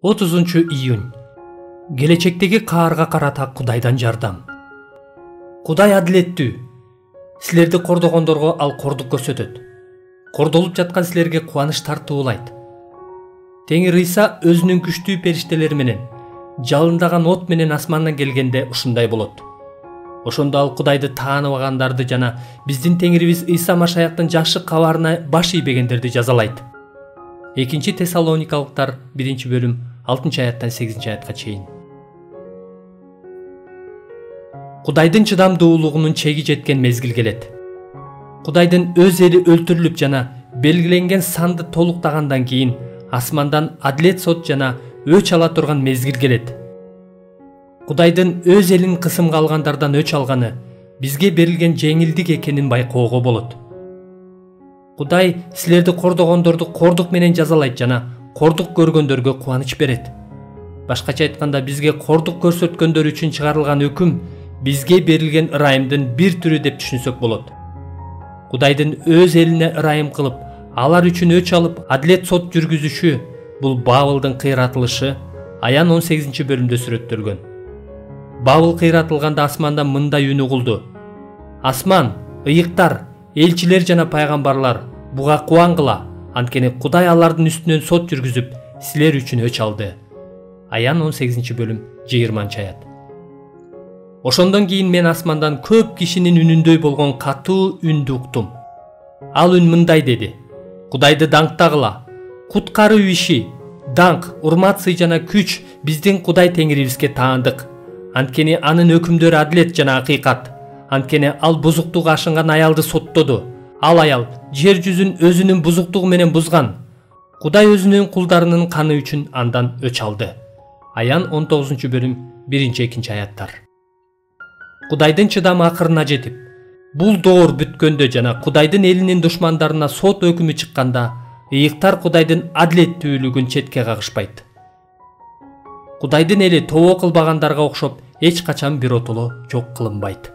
30-июнь. Келечектеги каарга карата Кудайдан жардам. Кудай адилеттүү. Силерди кордогондорго ал кордук көрсөтөт. Кордолуп жаткан силерге кубаныч тартуулайт. Теңир Ыйса өзүнүн күчтүү периштелери менен жалындаган от менен асмандан келгенде ушундай болот. Ошондо ал Кудайды тааныбагандарды жана биздин Теңирибиз Ыйса Машаяктын жакшы кабарына баш ийбегендерди жазалайт. 2 Тессалоникалыктар 1 бөлүм 6 аяттан 8 аятка чейин. Кудайдын чыдамдуулугунун чеги жеткен мезгил келет. Кудайдын өз эли өлтүрүлүп жана белгиленген санды толуктагандан кийин асмандан адилет сот жана өч ала турган мезгил келет. Кудайдын өз элин кысымга алгандардан өч алганы бизге берилген жеңилдик экенин байкоого болот. Кудай силерди кордогондорду кордук менен жазалайт жана кордук көргөндөргө кубаныч берет. Башкача айтканда, бизге кордук көрсөткөндөр үчүн чыгарылган өкүм бизге берилген ырайымдын бир түрү деп түшүнсөк болот. Кудайдын өз элине ырайым кылып, алар үчүн өч алып, адилет сот жүргүзүшү бул Бабылдын кыйратылышы Аян 18 бөлүмдө сүрөттөлгөн. Бабыл кыйратылганда асмандан мындай үн угулду: "Асман, ыйыктар, элчилер жана пайгамбарлар, буга кубангыла, анткени Кудай алардын үстүнөн сот жүргүзүп, силер үчүн өч алды." Аян 18 бөлүм 20 аят. Ошондон кийин мен асмандан көп кишинин үнүндөй болгон катуу үндү уктум. Ал үн мындай деди: "Кудайды даңктагыла, куткаруу иши, даңк, урмат, сый жана күч биздин Кудай Теңирибизге таандык. Анткени анын өкүмдөрү адилет жана акыйкат. Анткени ал бузуктукка ашынган аялды соттоду. Ал аял жер жүзүн өзүнүн бузуктугу менен бузган. Кудай өзүнүн кулдарынын каны үчүн андан өч алды." Аян 19 бөлүм 1-2 аяттар. Кудайдын чыдамы акырына жетип, бул доор бүткөндө жана Кудайдын элинин душмандарына сот өкүмү чыкканда, ыйыктар Кудайдын адилеттүүлүгүн четке кагышпайт. Кудайдын эли тобо кылбагандарга окшоп эч качан биротоло жок кылынбайт.